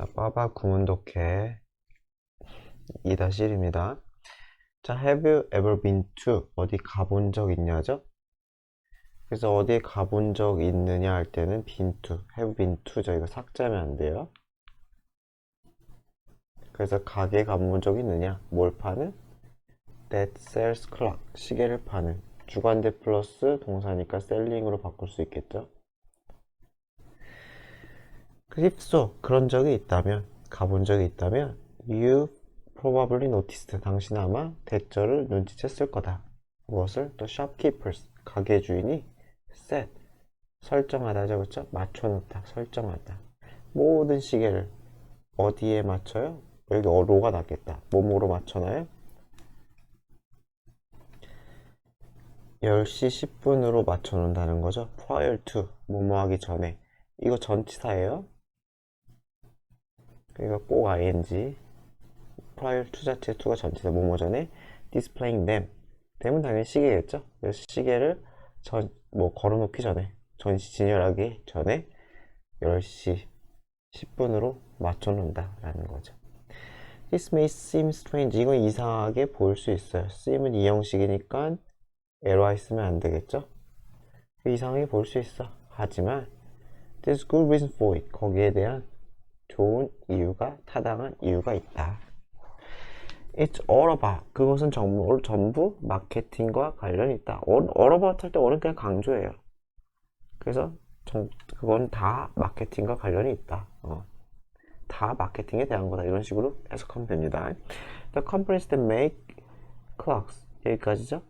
자, 빠바 구문독해 2-1입니다. 자, have you ever been to? 어디 가본 적 있냐죠? 그래서 어디에 가본 적 있느냐 할 때는 been to, have been to 저희가 삭제하면 안 돼요. 그래서 가게에 가본 적 있느냐? 뭘 파는? That sells clock, 시계를 파는. 주관대 플러스 동사니까 selling으로 바꿀 수 있겠죠? if so, 그런 적이 있다면, 가본 적이 있다면 you probably noticed, 당신 아마 대절을 눈치챘을 거다. 무엇을? 또 shopkeepers, 가게 주인이 set, 설정하다죠, 그렇죠? 맞춰놓다, 설정하다. 모든 시계를 어디에 맞춰요? 여기 로가 낫겠다. 뭐뭐로 맞춰놔요? 10시 10분으로 맞춰놓는다는 거죠. prior to, 뭐뭐 하기 전에. 이거 전치사예요. 그러니까 꼭 ing. prior to 자체 to가 전치사, 뭐뭐 전에. displaying them. them은 당연히 시계겠죠. 그래서 시계를 걸어놓기 전에, 전시 진열하기 전에 10시 10분으로 맞춰놓는다 라는 거죠. This may seem strange. 이건 이상하게 보일 수 있어요. seem은 이형식이니까 ly 쓰면 안 되겠죠? 이상하게 보일 수 있어. 하지만 there's good reason for it. 거기에 대한 좋은 이유가, 타당한 이유가 있다. It's all about. 그것은 전부 마케팅과 관련이 있다. all about 할 때 all은 그냥 강조예요. 그래서 그건 다 마케팅과 관련이 있다. 다 마케팅에 대한 거다. 이런 식으로 해석하면 됩니다. The companies that make clocks. 여기까지죠.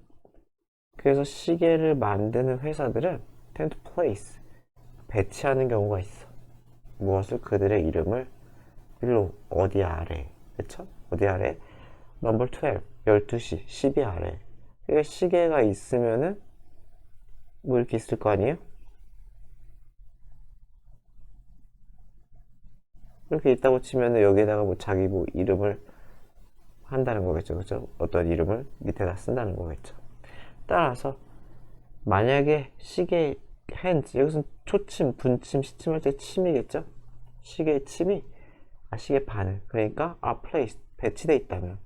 그래서 시계를 만드는 회사들은 tend to place, 배치하는 경우가 있어. 무엇을? 그들의 이름을 below, 어디 아래. 그쵸? 어디 아래? number 12, 12시, 10이 아래. 그러니까 시계가 있으면은 뭐 이렇게 있을 거 아니에요? 이렇게 있다고 치면은 여기에다가 뭐 자기 뭐 이름을 한다는 거겠죠. 그죠? 어떤 이름을 밑에다 쓴다는 거겠죠. 따라서 만약에 시계 hands, 여기서는 초침, 분침, 시침할 때 침이겠죠? 시계의 침이 시계 바늘, 그러니까 placed, 배치돼 있다면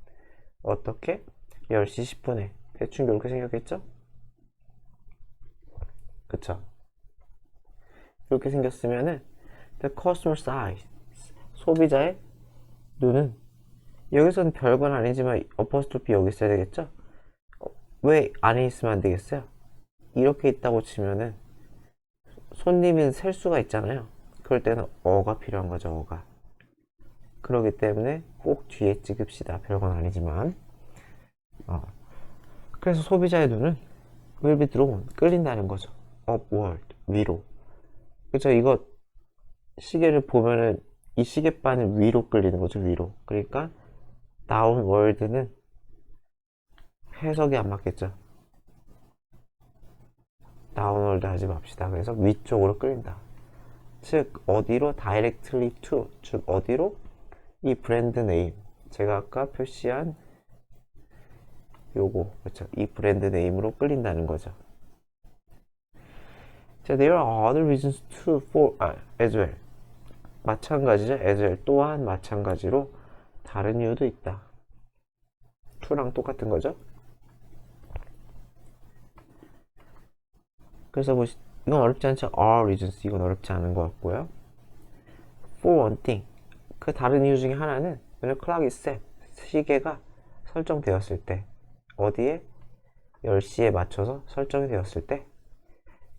어떻게? 10시 10분에 대충 이렇게 생겼겠죠? 그쵸? 이렇게 생겼으면은 the customer's eyes, 소비자의 눈은, 여기서는 별건 아니지만 어퍼스토피 여기 있어야 되겠죠? 왜 안에 있으면 안 되겠어요? 이렇게 있다고 치면은 손님은 셀 수가 있잖아요. 그럴 때는 어가 필요한 거죠, 어가. 그렇기 때문에 꼭 뒤에 찍읍시다. 별건 아니지만. 그래서 소비자의 눈은 will be drawn, 끌린다는 거죠. upward, 위로. 그쵸? 이거 시계를 보면은 이 시계바는 위로 끌리는 거죠, 위로. 그러니까 downward는 해석이 안 맞겠죠. downward 하지 맙시다. 그래서 위쪽으로 끌린다. 즉 어디로? directly to, 즉 어디로? 이 브랜드 네임, 제가 아까 표시한 요거, 그렇죠? 이 브랜드 네임으로 끌린다는 거죠. 자, there are other reasons to for as well. 마찬가지죠. as well, 또한 마찬가지로 다른 이유도 있다. to랑 똑같은 거죠. 그래서 뭐 이건 어렵지 않죠. are reasons, 이건 어렵지 않은 것 같고요. for one thing, 그 다른 이유 중에 하나는 when a clock is set, 시계가 설정되었을 때, 어디에? 10시에 맞춰서 설정이 되었을 때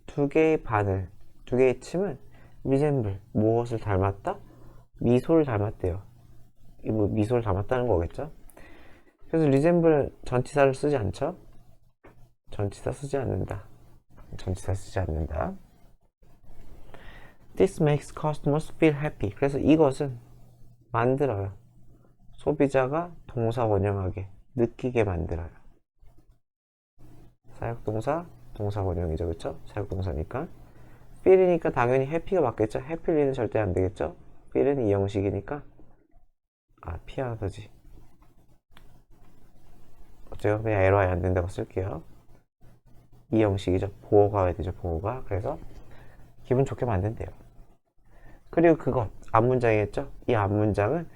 두 개의 바늘, 두 개의 침은 resemble, 무엇을 닮았다? 미소를 닮았대요. 뭐 미소를 닮았다는 거겠죠? 그래서 resemble 전치사를 쓰지 않죠? 전치사 쓰지 않는다. 전치사 쓰지 않는다. This makes customers feel happy. 그래서 이것은 만들어요. 소비자가 동사 원형하게 느끼게 만들어요. 사역동사, 동사 원형이죠, 그쵸? 사역동사니까. feel이니까 당연히 happy가 맞겠죠? happy는 절대 안 되겠죠? feel은 이 형식이니까 P 하나 더지. 어째요? 그냥 ly 안 된다고 쓸게요. 이 형식이죠. 보호가 와야 되죠, 보호가. 그래서 기분 좋게 만든대요. 그리고 그것 앞문장이겠죠? 이 앞문장은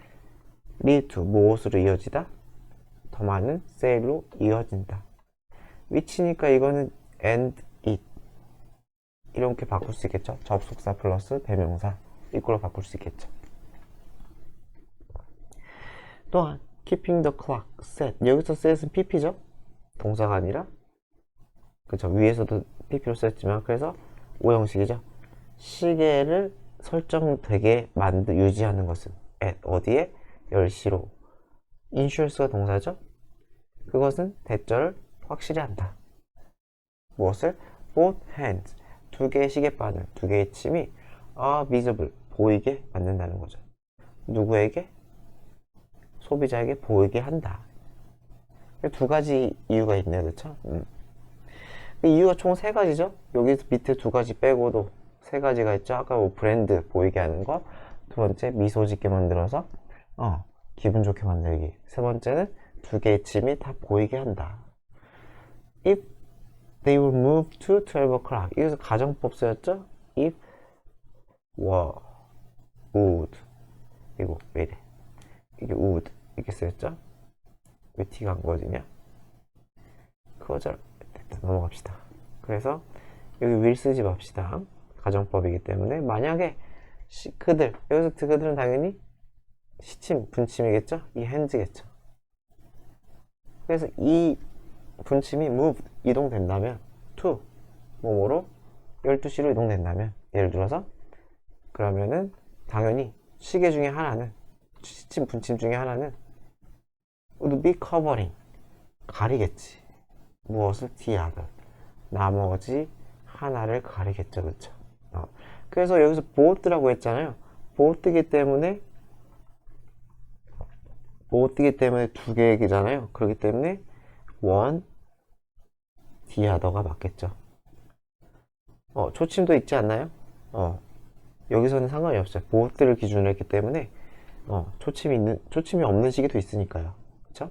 lead to 무엇으로 이어지다? 더 많은 sale로 이어진다. which니까 이거는 and it 이렇게 바꿀 수 있겠죠? 접속사 플러스 대명사 이걸로 바꿀 수 있겠죠. 또한 keeping the clock set 여기서 set은 pp죠? 동사가 아니라 그쵸? 위에서도 pp로 썼지만 그래서 오형식이죠. 시계를 설정되게 유지하는 것은 at 어디에? 10시로 insure가 동사죠? 그것은 대절을 확실히 한다. 무엇을? both hands 두 개의 시계바늘, 두 개의 침이 are visible 보이게 만든다는 거죠. 누구에게? 소비자에게 보이게 한다. 두 가지 이유가 있네요, 그쵸? 그 이유가 총 세 가지죠. 여기 밑에 두 가지 빼고도 세 가지가 있죠. 아까 뭐 브랜드 보이게 하는 거, 두 번째 미소 짓게 만들어서 기분 좋게 만들기. 세 번째는 두 개의 침이 다 보이게 한다. If they will move to 12 o'clock. 여기서 가정법 쓰였죠? If were, would. 이거 왜 이래? 이게 would. 이렇게 쓰였죠? 왜 T가 안 그어지냐? 그거죠. 넘어갑시다. 그래서 여기 will 쓰지 맙시다. 가정법이기 때문에 만약에 그들, 여기서 그들은 당연히 시침, 분침이겠죠? 이 hands겠죠. 그래서 이 분침이 move, 이동된다면 to, 뭐뭐로 12시로 이동된다면 예를 들어서 그러면은 당연히 시계 중에 하나는 시침, 분침 중에 하나는 would be covering 가리겠지. 무엇을? the other 나머지 하나를 가리겠죠. 그쵸? 그래서 여기서 both라고 했잖아요. both이기 때문에 두 개의 얘기잖아요. 그렇기 때문에 one, the other가 맞겠죠. 초침도 있지 않나요? 여기서는 상관이 없어요. both를 기준으로 했기 때문에 초침이 없는 시기도 있으니까요. 그쵸?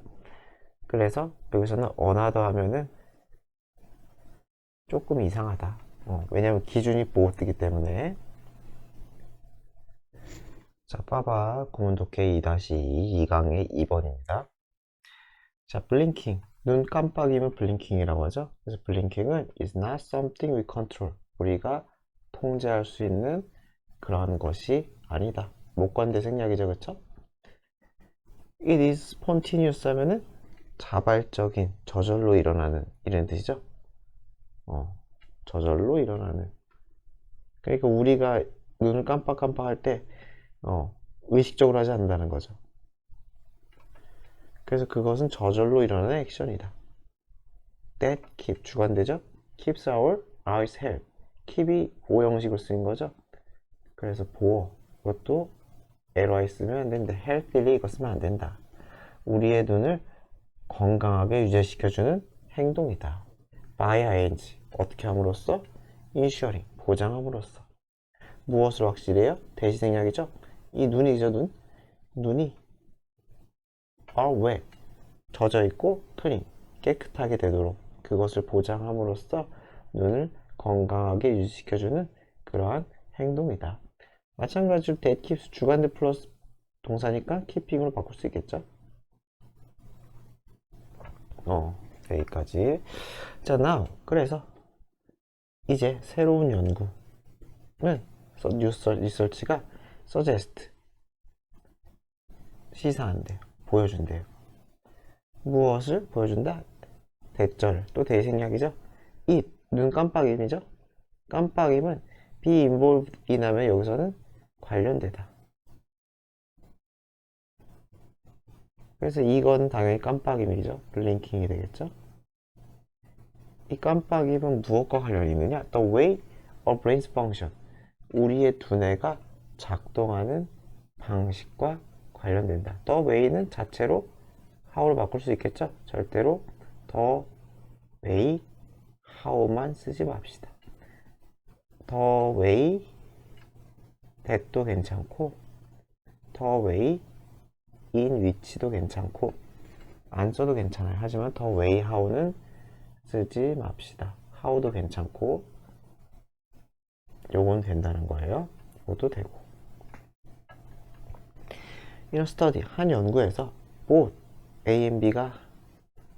그래서 여기서는 another 하면은 조금 이상하다. 왜냐면 기준이 both이기 때문에. 자, 빠바 구문독해 2-2 2강의 2번입니다. 자, blinking 눈 깜빡이면 blinking이라고 하죠. 그래서 blinking은 is not something we control 우리가 통제할 수 있는 그러한 것이 아니다. 목관대 생략이죠, 그쵸? It is spontaneous 하면은 자발적인, 저절로 일어나는 이런 뜻이죠. 저절로 일어나는. 그러니까 우리가 눈을 깜빡깜빡 할 때 의식적으로 하지 않는다는 거죠. 그래서 그것은 저절로 일어나는 액션이다. That keep 주관되죠? Keeps our eyes healthy. keep이 보호 형식으로 쓰인 거죠. 그래서 보호 이것도 ly 쓰면 안 되는데 healthily 이거 쓰면 안 된다. 우리의 눈을 건강하게 유지시켜주는 행동이다. by ing 어떻게 함으로써? ensuring 보장함으로써. 무엇을 확실히 해요? 대시생략이죠? 이 눈이죠, 눈이 are wet 젖어있고 clean 깨끗하게 되도록 그것을 보장함으로써 눈을 건강하게 유지시켜주는 그러한 행동이다. 마찬가지로 that keeps 주관대 플러스 동사니까 keeping으로 바꿀 수 있겠죠. 여기까지. 자, now 그래서 이제 새로운 연구는 리서치가 suggest 시사한대요. 보여준대요. 무엇을 보여준다? 대절 또 대생략이죠. it 눈 깜빡임이죠. 깜빡임은 be involved 이라면 여기서는 관련되다. 그래서 이건 당연히 깜빡임이죠. 블링킹이 되겠죠. 이 깜빡임은 무엇과 관련이 있느냐? The way our brains function 우리의 두뇌가 작동하는 방식과 관련된다. The way는 자체로 how로 바꿀 수 있겠죠? 절대로 the way, how만 쓰지 맙시다. the way, that도 괜찮고 the way, in which도 괜찮고 안 써도 괜찮아요. 하지만 the way, how는 쓰지 맙시다. how도 괜찮고 요건 된다는 거예요. 이것도 되고 In a study, 한 연구에서 both A and B가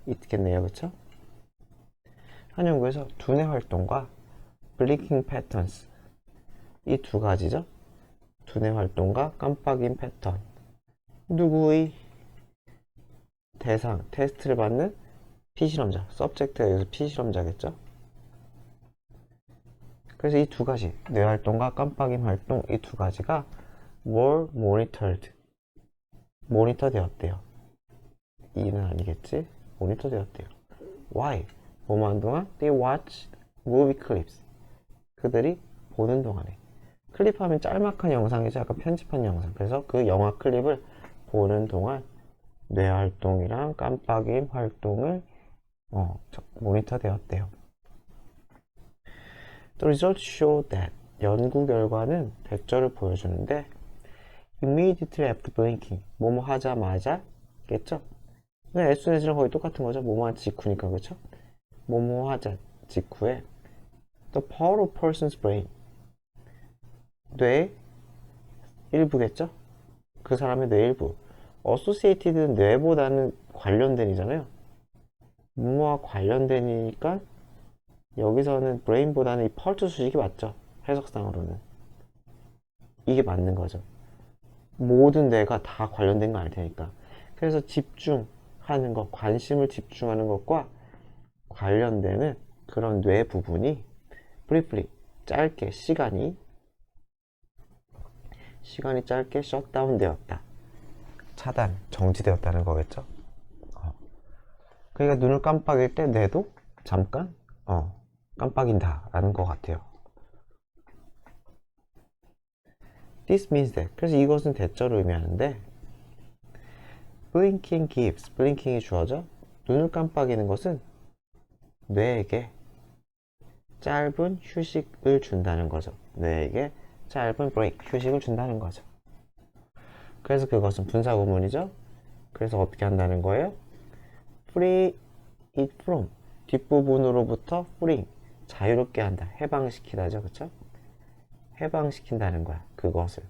있겠네요. 그쵸? 한 연구에서 두뇌 활동과 blinking patterns, 이 두 가지죠. 두뇌 활동과 깜빡임 패턴. 누구의 대상, 테스트를 받는 피실험자, 서브젝트가 여기서 피실험자겠죠. 그래서 이 두 가지, 뇌 활동과 깜빡임 활동, 이 두 가지가 were monitored, 모니터 되었대요. 이는 아니겠지? 모니터 되었대요. Why? 뭐뭐 한 동안? They watch movie clips. 그들이 보는 동안에. 클립하면 짤막한 영상이죠. 약간 편집한 영상. 그래서 그 영화 클립을 보는 동안 뇌 활동이랑 깜빡임 활동을 모니터 되었대요. The results show that, 연구 결과는 대조를 보여주는데 immediately after blinking, 뭐뭐 하자마자 겠죠? as soon as랑 거의 똑같은 거죠. 뭐뭐 하자 직후니까. 그렇죠? 뭐뭐 하자 직후에 the part of person's brain, 뇌의 일부겠죠? 그 사람의 뇌 일부. associated는 뇌보다는 관련된이잖아요. 뭐뭐와 관련된이니까 여기서는 brain보다는 이 part 수식이 맞죠? 해석상으로는 이게 맞는 거죠. 모든 뇌가 다 관련된 거 알 테니까. 그래서 집중하는 것, 관심을 집중하는 것과 관련되는 그런 뇌 부분이 briefly, 짧게 시간이 짧게 셧다운 되었다. 차단, 정지되었다는 거겠죠. 그러니까 눈을 깜빡일 때 뇌도 잠깐 깜빡인다 라는 것 같아요. This means that, 그래서 이것은 대절을 의미하는데 blinking gives, blinking이 주어져 눈을 깜빡이는 것은 뇌에게 짧은 휴식을 준다는 거죠. 뇌에게 짧은 break, 휴식을 준다는 거죠. 그래서 그것은 분사구문이죠. 그래서 어떻게 한다는 거예요? free it from, 뒷부분으로부터 freeing, 자유롭게 한다, 해방시키다죠. 그쵸? 해방시킨다는 거야, 그것을.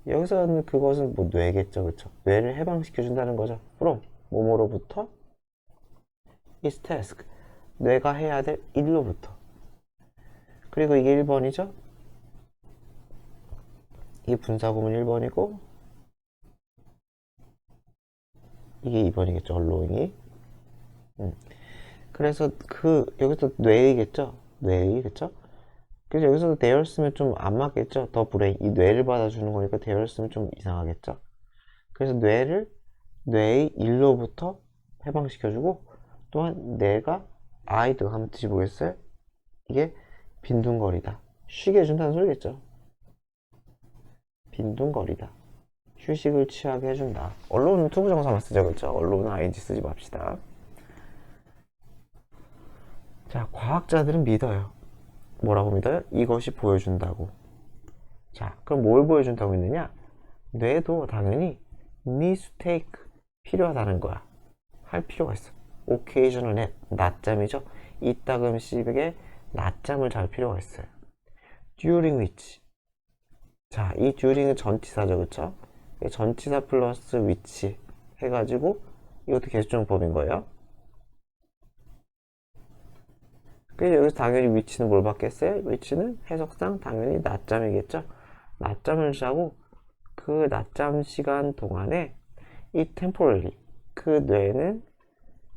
여기서는 그것은 뭐 뇌겠죠. 그쵸? 뇌를 해방시켜준다는 거죠. from, 뭐뭐로부터 its task, 뇌가 해야 될 일로부터. 그리고 이게 1번이죠. 이게 분사구문 1번이고 이게 2번이겠죠. allowing이. 그래서 여기서 뇌이겠죠. 뇌의, 그쵸? 그래서 여기서도 their 쓰면 좀 안 맞겠죠. 더 브레인, 이 뇌를 받아주는 거니까 their 쓰면 좀 이상하겠죠. 그래서 뇌의 일로부터 해방시켜주고, 또한 뇌가 아이도 한번 뜻이 보겠어요? 이게 빈둥거리다, 쉬게 해준다는 소리겠죠. 빈둥거리다, 휴식을 취하게 해준다. 언론은 투부정사만 쓰죠. 그렇죠? 언론은 ing 쓰지 맙시다. 자, 과학자들은 믿어요. 뭐라고 믿어요? 이것이 보여준다고. 자, 그럼 뭘 보여준다고 했느냐? 뇌도 당연히 needs to take, 필요하다는 거야. 할 필요가 있어. occasional nap, 낮잠이죠. 이따금씩의 낮잠을 잘 필요가 있어요. during which, 자, 이 during은 전치사죠. 그쵸? 전치사 플러스 which 해가지고 이것도 계수정법인 거예요. 그래서 여기서 당연히 which는 뭘 받겠어요? which는 해석상 당연히 낮잠이겠죠. 낮잠을 자고 그 낮잠 시간 동안에 이 temporarily, 그 뇌는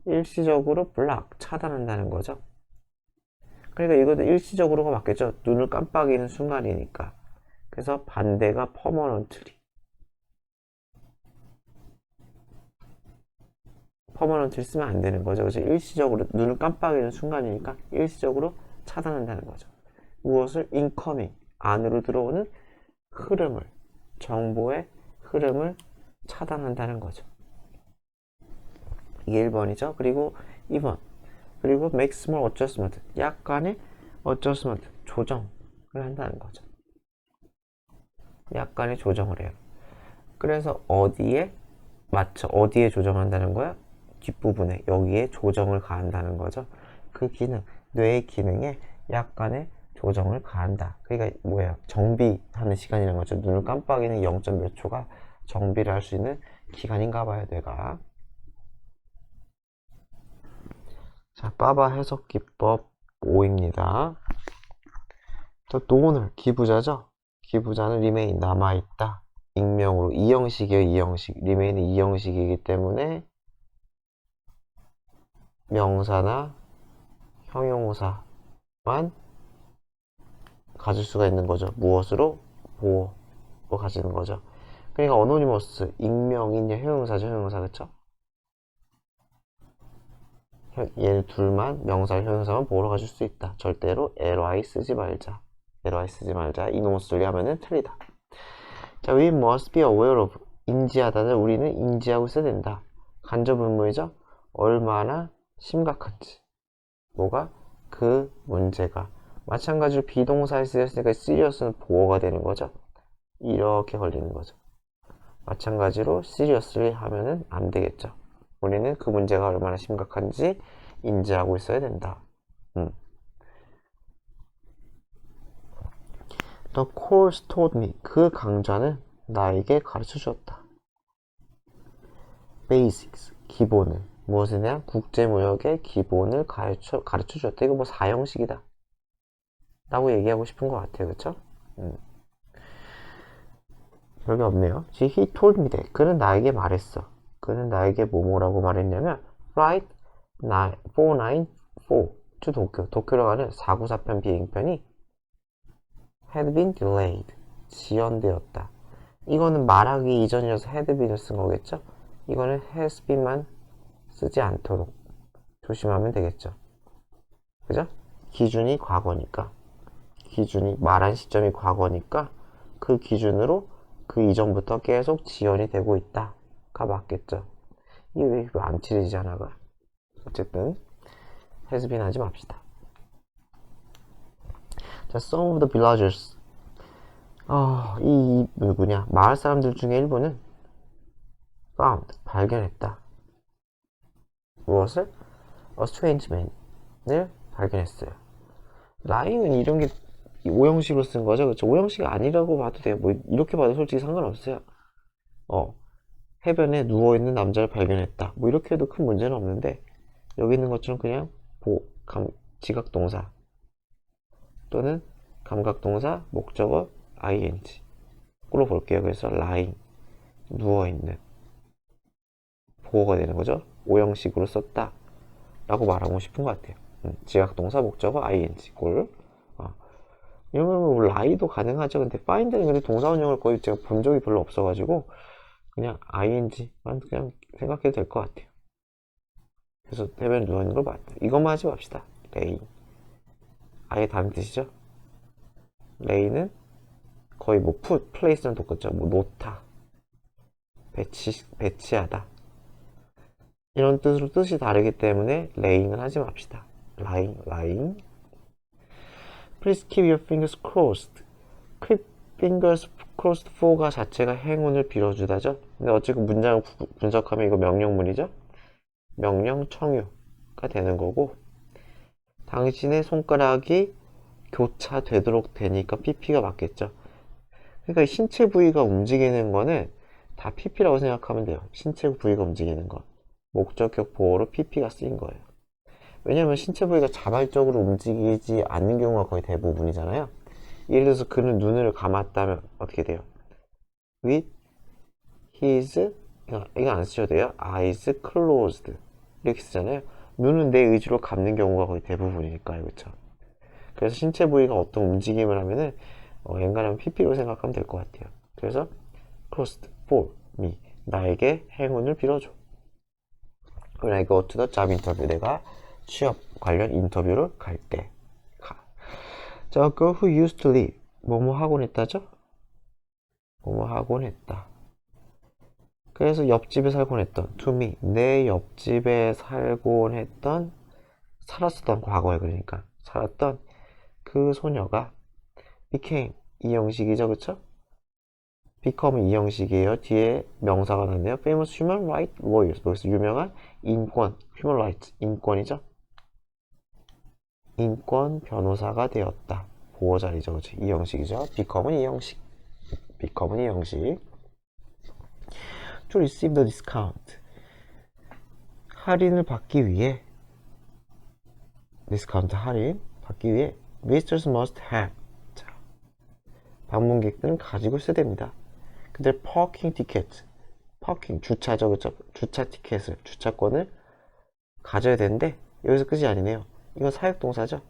일시적으로 block, 차단한다는 거죠. 그러니까 이것도 일시적으로가 맞겠죠. 눈을 깜빡이는 순간이니까. 그래서 반대가 permanently. 퍼머넌트를 쓰면 안 되는 거죠. 그래서 일시적으로 눈을 깜빡이는 순간이니까 일시적으로 차단한다는 거죠. 무엇을? incoming, 안으로 들어오는 흐름을, 정보의 흐름을 차단한다는 거죠. 이게 1번이죠. 그리고 2번. 그리고 make small adjustment, 약간의 adjustment, 조정을 한다는 거죠. 약간의 조정을 해요. 그래서 어디에 조정한다는 거야? 뒷부분에, 여기에 조정을 가한다는 거죠. 그 기능, 뇌의 기능에 약간의 조정을 가한다. 그러니까 뭐예요? 정비하는 시간이라는 거죠. 눈을 깜빡이는 0. 몇 초가 정비를 할 수 있는 기관인가 봐요, 뇌가. 자, 빠바 해석 기법 5입니다. 또 돈을 기부자죠? 기부자는 remain 남아있다. 익명으로 이형식이에요, 이형식. remain은 이형식이기 때문에 명사나 형용사만 가질 수가 있는 거죠. 무엇으로? 보어로 가지는 거죠. 그러니까 어노니머스, 익명인 형용사죠, 형용사. 그쵸? 얘 둘만 명사, 형용사만 보어로 가질 수 있다. 절대로 ly 쓰지 말자. ly 쓰지 말자. 이놈의 소리 하면은 틀리다. 자, we must be aware of. 인지하다는 우리는 인지하고 있어야 된다. 간접 의무이죠? 얼마나 심각한지. 뭐가? 그 문제가. 마찬가지로 비동사에 쓰였으니까 serious는 보어가 되는 거죠. 이렇게 걸리는 거죠. 마찬가지로 seriously 하면은 안 되겠죠. 우리는 그 문제가 얼마나 심각한지 인지하고 있어야 된다. The course taught me. 그 강좌는 나에게 가르쳐 주었다. Basics. 기본을. 무엇에 대한? 국제무역의 기본을 가르쳐 주었다. 이거 뭐 사형식이다 라고 얘기하고 싶은 것 같아요. 그쵸? 별게 없네요. He told me that. 그는 나에게 말했어. 그는 나에게 뭐라고 말했냐면 Flight 494 to 도쿄로 가는 494편 비행편이 had been delayed. 지연되었다. 이거는 말하기 이전이라서 had been을 쓴 거겠죠? 이거는 has been만 쓰지 않도록 조심하면 되겠죠. 그죠? 기준이 과거니까. 기준이 말한 시점이 과거니까 그 기준으로 그 이전부터 계속 지연이 되고 있다가 맞겠죠. 이게 왜 안 칠해지잖아가. 어쨌든 has been 하지 맙시다. 자, some of the villagers. 이 누구냐? 마을 사람들 중에 일부는 found, 발견했다. 무엇을? A strange man을 발견했어요. lying은 이런 게 오형식으로 쓴 거죠. 그렇죠? 오형식이 아니라고 봐도 돼요. 뭐 이렇게 봐도 솔직히 상관없어요. 해변에 누워있는 남자를 발견했다. 뭐 이렇게 해도 큰 문제는 없는데 여기 있는 것처럼 그냥 지각동사 또는 감각동사 목적어 ing로 볼게요. 그래서 lying 누워있는 보어가 되는 거죠. 오형식으로 썼다 라고 말하고 싶은 것 같아요. 지각동사 목적어 ing 꼴. 이러면 뭐 lie도 가능하죠. 근데 find는 근데 동사원형을 거의 제가 본 적이 별로 없어가지고 그냥 ing만 그냥 생각해도 될 것 같아요. 그래서 해변에 누워있는 걸 맞다. 이것만 하지 맙시다. lay 아예 다른 뜻이죠. lay는 거의 뭐 put, place랑 똑같죠. 뭐 놓다, 배치하다 이런 뜻으로 뜻이 다르기 때문에 laying은 하지 맙시다. lying. Please keep your fingers crossed. keep fingers crossed for가 자체가 행운을 빌어주다죠. 근데 어쨌든 문장을 분석하면 이거 명령문이죠. 명령 청유가 되는 거고 당신의 손가락이 교차되도록 되니까 pp가 맞겠죠. 그러니까 신체 부위가 움직이는 거는 다 pp라고 생각하면 돼요. 신체 부위가 움직이는 거. 목적격 보어로 pp가 쓰인 거예요. 왜냐면 신체 부위가 자발적으로 움직이지 않는 경우가 거의 대부분이잖아요. 예를 들어서 그는 눈을 감았다면 어떻게 돼요? with his 이거 안 쓰셔도 돼요. eyes closed 이렇게 쓰잖아요. 눈은 내 의지로 감는 경우가 거의 대부분이니까요. 그렇죠? 그래서 신체 부위가 어떤 움직임을 하면은 엔간하면 pp로 생각하면 될 것 같아요. 그래서 crossed for me 나에게 행운을 빌어줘. When I go to the job interview 내가 취업 관련 인터뷰를 갈 때. 자, a girl who used to live 뭐뭐 하곤 했다죠? 뭐뭐 하곤 했다. 그래서 옆집에 살곤 했던 to me 내 옆집에 살곤 했던 살았었던 과거에 그러니까 살았던 그 소녀가 became 이 형식이죠. 그쵸? become 이 형식이에요. 뒤에 명사가 났네요. famous human rights lawyers 여기서 유명한 인권 human rights 인권이죠. 인권 변호사가 되었다. 보호 자리죠. 그치? 이 형식이죠. become은 이 형식. become은 이 형식. to receive the discount. 할인을 받기 위해 디스카운트 할인 받기 위해 visitors must have. 자, 방문객들은 가지고 있어야 됩니다. 그들 parking ticket, parking 주차죠, 그렇죠? 주차 티켓을 주차권을 가져야 되는데 여기서 끝이 아니네요. 이건 사역동사죠.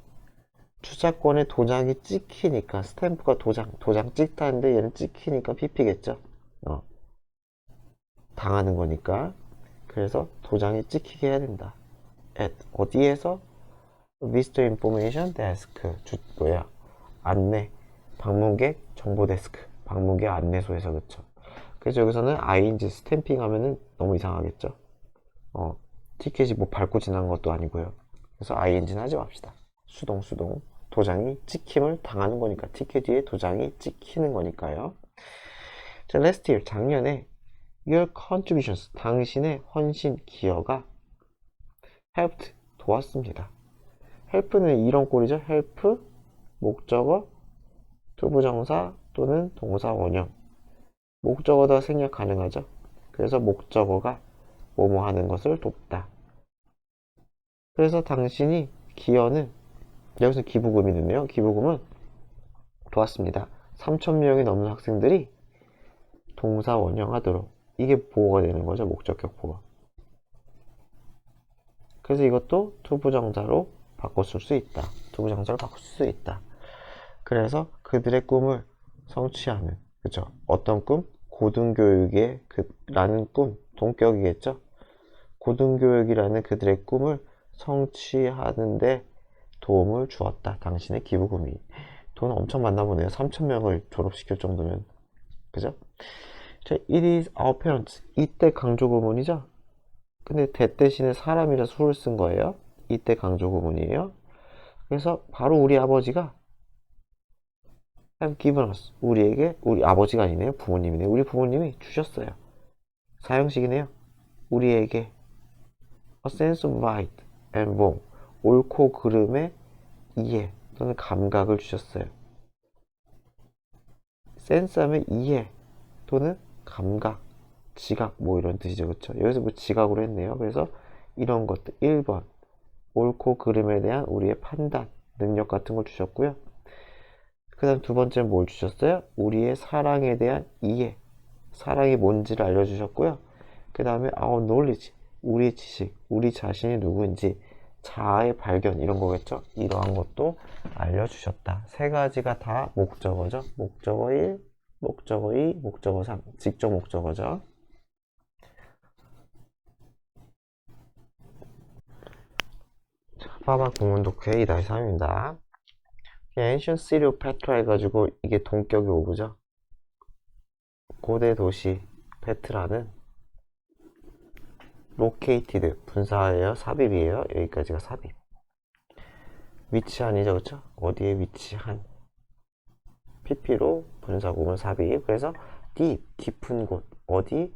주차권에 도장이 찍히니까 스탬프가 도장 찍다는데 얘는 찍히니까 PP겠죠. 당하는 거니까. 그래서 도장이 찍히게 해야 된다. at 어디에서? visitor information desk 안내 방문객 정보 데스크 방문객 안내소에서. 그쵸. 그래서 여기서는 ing 스탬핑 하면은 너무 이상하겠죠. 티켓이 뭐 밟고 지나간 것도 아니고요. 그래서 ing는 하지 맙시다. 수동 도장이 찍힘을 당하는 거니까 티켓 위에 도장이 찍히는 거니까요. 자, last year 작년에 your contributions 당신의 헌신 기여가 helped 도왔습니다. help는 이런 꼴이죠. help 목적어 투부정사 또는 동사 원형 목적어도 생략 가능하죠. 그래서 목적어가 뭐뭐 하는 것을 돕다. 그래서 당신이 기여는 여기서 기부금이 있네요. 기부금은 도왔습니다. 3,000명이 넘는 학생들이 동사 원형하도록. 이게 보호가 되는 거죠. 목적격 보호. 그래서 이것도 투부정사로 바꿨을 수 있다. 투부정사로 바꿀 수 있다. 그래서 그들의 꿈을 성취하는, 그죠? 어떤 꿈? 고등교육의 라는 꿈, 동격이겠죠? 고등교육이라는 그들의 꿈을 성취하는데 도움을 주었다. 당신의 기부금이. 돈 엄청 많나 보네요. 3,000명을 졸업시킬 정도면. 그죠? 자, it is our parents. 이때 강조 구문이죠? 근데 that 대신에 사람이라 수를 쓴 거예요. 이때 강조 구문이에요. 그래서 바로 우리 아버지가 have given us. 우리에게, 우리 아버지가 아니네요. 부모님이네요. 우리 부모님이 주셨어요. 사형식이네요. 우리에게 a sense of right and wrong. 옳고 그름의 이해 또는 감각을 주셨어요. 센스 하면 이해 또는 감각, 지각 뭐 이런 뜻이죠. 그렇죠? 여기서 뭐 지각으로 했네요. 그래서 이런 것들 1번 옳고 그름에 대한 우리의 판단, 능력 같은 걸 주셨고요. 그 다음 두 번째는 뭘 주셨어요? 우리의 사랑에 대한 이해, 사랑이 뭔지를 알려주셨고요. 그 다음에 our knowledge, 우리의 지식, 우리 자신이 누구인지 자아의 발견 이런 거겠죠? 이러한 것도 알려주셨다. 세 가지가 다 목적어죠. 목적어 1, 목적어 2, 목적어 3. 직접 목적어죠. 파바 구문 독해 2-3입니다. Ancient City of Petra 해가지고 이게 동격이 오브죠. 고대 도시 페트라는 located 분사예요. 삽입이에요. 여기까지가 삽입. 위치한이죠. 그쵸? 어디에 위치한. PP로 분사구문 삽입. 그래서 deep, 깊은 곳. 어디?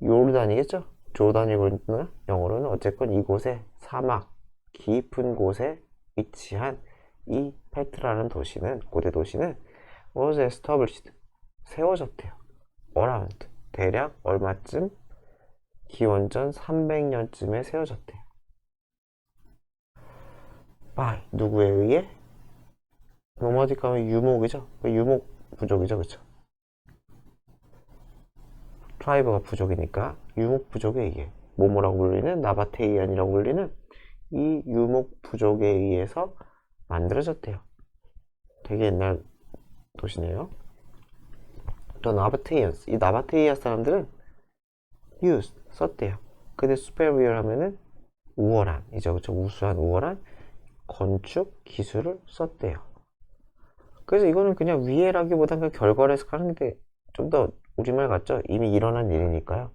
요르단이겠죠? 조단이거나 영어로는 어쨌건 이곳에 사막, 깊은 곳에 위치한 이 페트라는 도시는, 고대 도시는 was established, 세워졌대요. around, 대략 얼마쯤? 기원전 300년쯤에 세워졌대요. by, 누구에 의해? 노마딕 하면 유목이죠. 유목 부족이죠. 그쵸? 트라이브가 부족이니까 유목 부족에 의해 뭐뭐라고 불리는 나바테이안이라고 불리는 이 유목 부족에 의해서 만들어졌대요. 되게 옛날 도시네요. 또 나바테이안스, 이 나바테이아 사람들은 used, 썼대요. 근데 superior 하면은 우월한, 이죠. 그쵸? 우수한, 우월한 건축 기술을 썼대요. 그래서 이거는 그냥 위해라기보다는 그냥 결과를 해석하는 게 좀 더 우리말 같죠? 이미 일어난 일이니까요.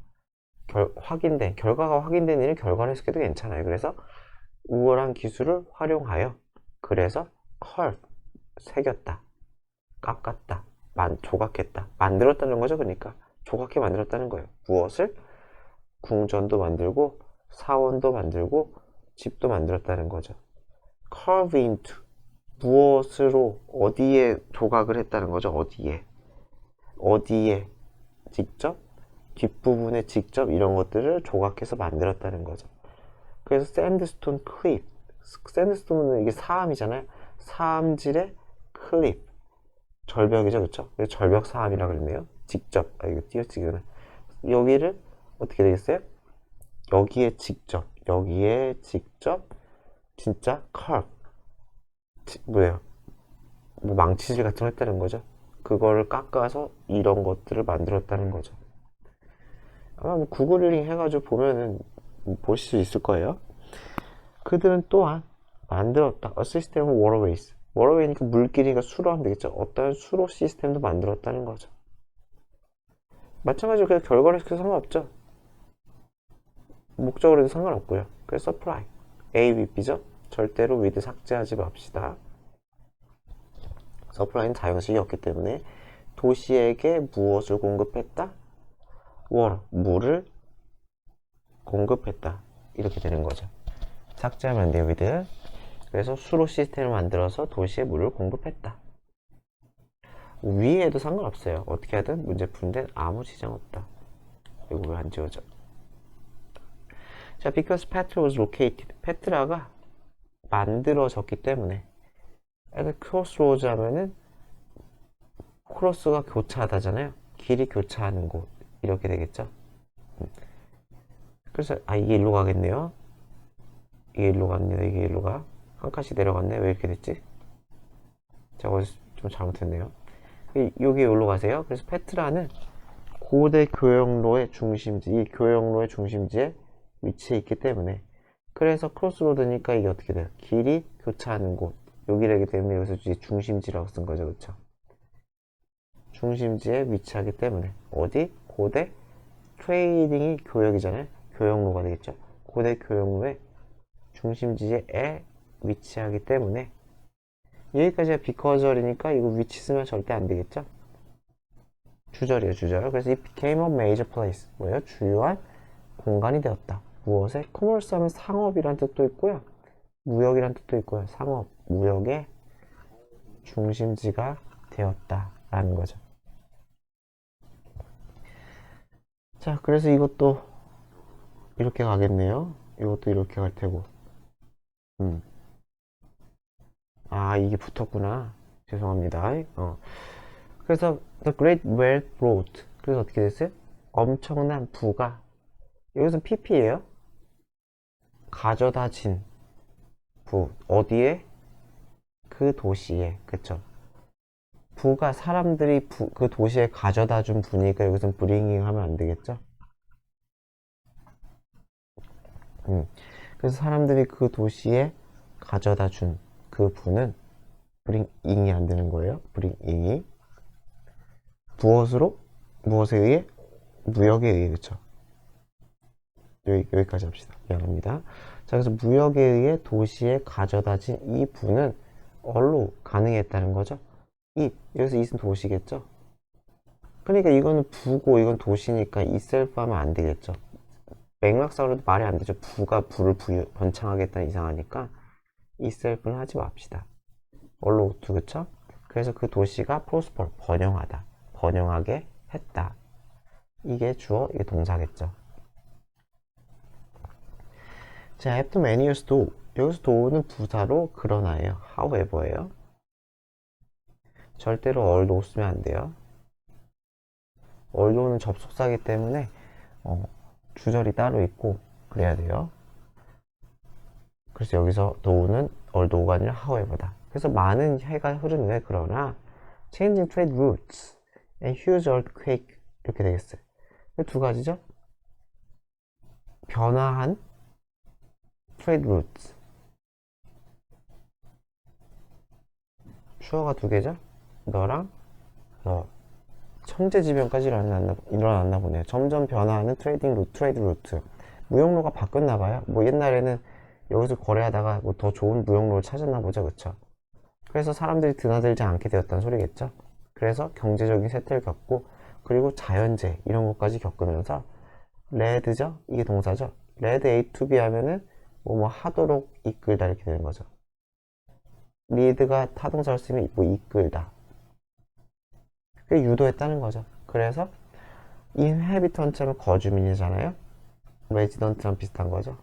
결과가 확인된 일은 결과를 해석해도 괜찮아요. 그래서 우월한 기술을 활용하여, 그래서 carve, 새겼다, 깎았다, 조각했다, 만들었다는 거죠. 그러니까 조각해 만들었다는 거예요. 무엇을? 궁전도 만들고 사원도 만들고 집도 만들었다는 거죠. carve into, 무엇으로, 어디에 조각을 했다는 거죠. 어디에 직접 뒷부분에 직접 이런 것들을 조각해서 만들었다는 거죠. 그래서 샌드스톤 클립, 샌드스톤은 이게 사암이잖아요. 사암질의 클립, 절벽이죠, 그렇죠? 절벽 사암이라고 그랬네요. 직접, 이거 띄어쓰기는 여기를 어떻게 되겠어요? 여기에 직접 진짜 컬 뭐예요? 뭐 망치질 같은 걸 했다는 거죠. 그거를 깎아서 이런 것들을 만들었다는 거죠. 아마 뭐 구글링 해가지고 보면은 보실 수 있을 거예요. 그들은 또한 만들었다. A system of waterways. waterway니까 물길이니까 수로 하면 되겠죠. 어떤 수로 시스템도 만들었다는 거죠. 마찬가지로 그냥 결과를 시켜서 상관없죠. 목적으로도 상관없고요. 그래서 supply. A with B죠. 절대로 with 삭제하지 맙시다. supply는 자연식이었기 때문에 도시에게 무엇을 공급했다? water, 물을 공급했다. 이렇게 되는 거죠. 삭제하면 안 돼요, with. 그래서 수로 시스템을 만들어서 도시에 물을 공급했다. 위에도 상관없어요. 어떻게 하든 문제 푸는 데는 아무 지장 없다. 이거 왜 안 지워져? 자, because Petra was located. 페트라가 만들어졌기 때문에. crossroads 하면은 크로스가 교차하다잖아요. 길이 교차하는 곳. 이렇게 되겠죠. 그래서 이게 일로 가겠네요. 이게 일로 갑니다. 이게 일로 가. 한 칸씩 내려갔네. 왜 이렇게 됐지? 제가 좀 잘못했네요. 여기 여기로 가세요. 그래서 페트라는 고대 교역로의 중심지, 이 교역로의 중심지에 위치해 있기 때문에, 그래서 크로스로드니까 이게 어떻게 돼요? 길이 교차하는 곳. 여기라기 때문에 여기서 이제 중심지라고 쓴 거죠. 그쵸? 중심지에 위치하기 때문에, 어디? 고대 트레이딩이 교역이잖아요. 교역로가 되겠죠. 고대 교역로의 중심지에 위치하기 때문에, 여기까지가 비커절이니까 이거 위치 쓰면 절대 안 되겠죠? 주절이에요, 주절. 그래서 it became a major place. 뭐예요? 주요한 공간이 되었다. 무엇에? commerce 하면 상업이란 뜻도 있고요. 무역이란 뜻도 있고요. 상업, 무역의 중심지가 되었다. 라는 거죠. 자, 그래서 이것도 이렇게 가겠네요. 이것도 이렇게 갈 테고. 이게 붙었구나. 죄송합니다. 그래서 The Great Wealth brought. 그래서 어떻게 됐어요? 엄청난 부가. 여기서 PP예요. 가져다 진 부. 어디에? 그 도시에. 그쵸? 부가 사람들이 그 도시에 가져다 준 부니까 여기서 bringing 하면 안 되겠죠? 그래서 사람들이 그 도시에 가져다 준 그 부는 bringing이 안 되는 거예요. bringing이. 무엇에 의해? 무역에 의해. 그쵸? 여기까지 합시다. 미안합니다. 자, 그래서 무역에 의해 도시에 가져다 진 이 부는 얼로 가능했다는 거죠. 여기서 it은 도시겠죠. 그러니까 이거는 부고 이건 도시니까 itself 하면 안 되겠죠. 맥락상으로도 말이 안 되죠. 부가 부를 번창하겠다는 이상하니까 itself는 하지 맙시다. 얼로 to. 그쵸? 그래서 그 도시가 prosper, 번영하다, 번영하게 했다. 이게 주어, 이게 동사겠죠. 자, after many years though. 여기서 though는 부사로 그러나예요. however예요. 절대로 although 쓰면 안 돼요. although는 접속사기 때문에 주절이 따로 있고 그래야 돼요. 그래서 여기서 though는 although가 아니라 however다. 그래서 많은 해가 흐르는데 그러나 changing trade routes and huge earthquake 이렇게 되겠어요. 두 가지죠. 변화한 trade routes. 주어가 두 개죠. 너랑 너. 천재지변까지 일어났나 보네요. 점점 변화하는 트레이드 루트. 무역로가 바뀌었나 봐요. 뭐 옛날에는 여기서 거래하다가 뭐 더 좋은 무역로를 찾았나 보죠. 그쵸? 그래서 사람들이 드나들지 않게 되었다는 소리겠죠. 그래서 경제적인 쇠퇴를 겪고, 그리고 자연재해 이런 것까지 겪으면서 레드죠? 이게 동사죠. 레드 A to B 하면은 뭐 하도록 이끌다 이렇게 되는 거죠. 리드가 타동사를 쓰면 뭐 이끌다. 유도했다는 거죠. 그래서 inhabitant 하면 거주민이잖아요. resident랑 비슷한 거죠.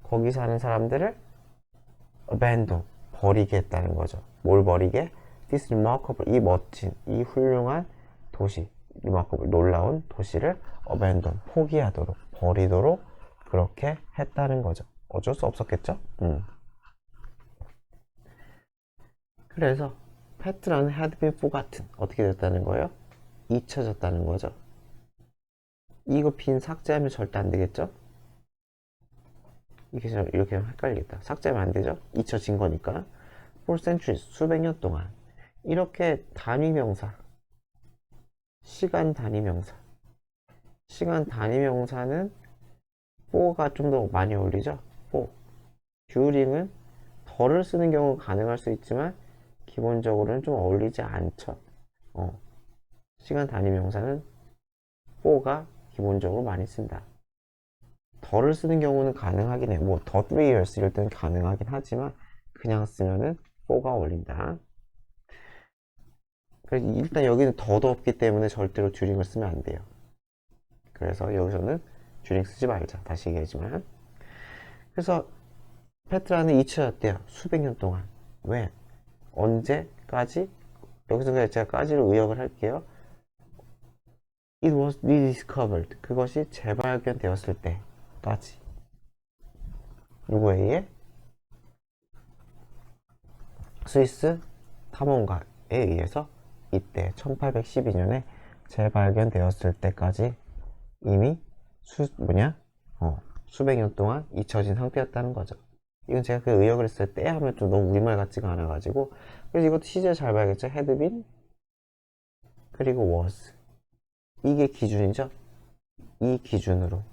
거기 사는 사람들을 abandon, 버리게 했다는 거죠. 뭘 버리게? This remarkable, 이 멋진, 이 훌륭한 도시, remarkable, 놀라운 도시를 abandon, 포기하도록, 버리도록 그렇게 했다는 거죠. 어쩔 수 없었겠죠? 그래서 페트라는 had been forgotten, 어떻게 됐다는 거예요? 잊혀졌다는 거죠. 이거 빈 삭제하면 절대 안 되겠죠? 이렇게 하면 헷갈리겠다. 삭제하면 안 되죠? 잊혀진 거니까. For centuries, 수백 년 동안. 이렇게 단위 명사, 시간 단위 명사. 시간 단위 명사는 for가 좀 더 많이 어울리죠? for. during은 덜을 쓰는 경우가 가능할 수 있지만 기본적으로는 좀 어울리지 않죠. 시간 단위 명사는 for가 기본적으로 많이 쓴다. 덜을 쓰는 경우는 가능하긴 해. 뭐, 더 3 years 이럴 때는 가능하긴 하지만, 그냥 쓰면은 for가 어울린다. 그래서 일단 여기는 더도 없기 때문에 절대로 during을 쓰면 안 돼요. 그래서 여기서는 during 쓰지 말자. 다시 얘기하지만. 그래서 페트라는 잊혀졌대요. 수백 년 동안. 왜? 언제까지? 여기서 제가 까지로 의역을 할게요. It was rediscovered. 그것이 재발견되었을 때까지. 누구에 의해? 스위스 탐험가에 의해서 이때 1812년에 재발견되었을 때까지 이미 수백 년 동안 잊혀진 상태였다는 거죠. 이건 제가 그 의역을 했을 때 하면 좀 너무 우리말 같지가 않아가지고, 그래서 이것도 시제 잘 봐야겠죠. had been 그리고 was, 이게 기준이죠. 이 기준으로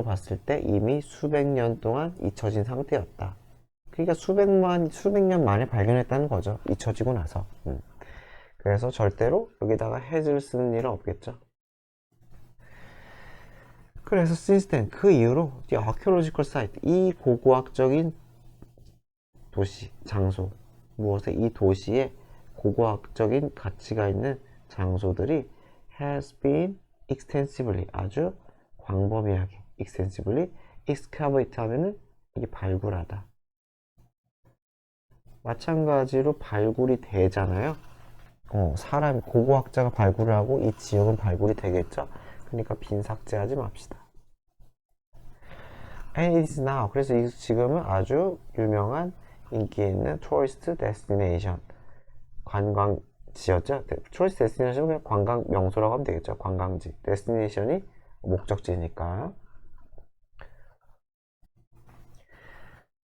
봤을 때 이미 수백 년 동안 잊혀진 상태였다. 그러니까 수백 년 만에 발견했다는 거죠. 잊혀지고 나서. 그래서 절대로 여기다가 has를 쓰는 일은 없겠죠. 그래서 since then, 그 이후로 the archaeological site, 이 고고학적인 도시, 장소, 무엇에 이 도시에 고고학적인 가치가 있는 장소들이 has been extensively, 아주 광범위하게 extensively excavate 하면은 이게 발굴하다. 마찬가지로 발굴이 되잖아요. 사람 고고학자가 발굴을 하고 이 지역은 발굴이 되겠죠. 그러니까 빈 삭제하지 맙시다. And it is now. 그래서 지금은 아주 유명한 인기 있는 tourist destination, 관광지였죠. tourist destination은 그냥 관광 명소라고 하면 되겠죠. 관광지. destination이 목적지니까.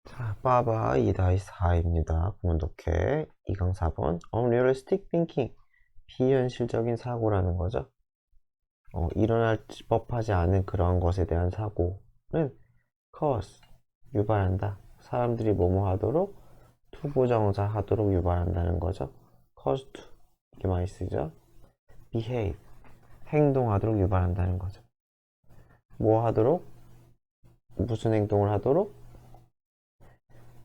자, 빠바 2-4입니다. 구문 독해 2강 4번. Unrealistic thinking. 비현실적인 사고라는 거죠. 일어날 법하지 않은 그런 것에 대한 사고는 cause, 유발한다. 사람들이 뭐뭐 하도록 투부정사 하도록 유발한다는 거죠. cause to, 이렇게 많이 쓰죠. behave, 행동하도록 유발한다는 거죠. 뭐 하도록? 무슨 행동을 하도록?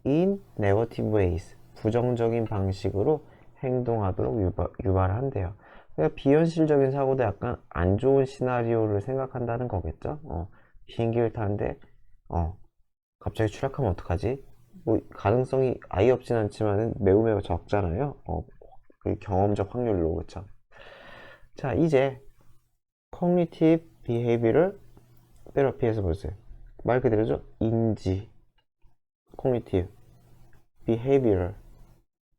in negative ways, 부정적인 방식으로 행동하도록 유발한대요. 그러니까 비현실적인 사고도 약간 안 좋은 시나리오를 생각한다는 거겠죠. 비행기를 타는데 갑자기 추락하면 어떡하지? 뭐 가능성이 아예 없진 않지만 매우 적잖아요. 그 경험적 확률로. 그쵸? 자, 이제 cognitive behavioral therapy에서 보세요. 말 그대로죠. 인지, cognitive, behavioral,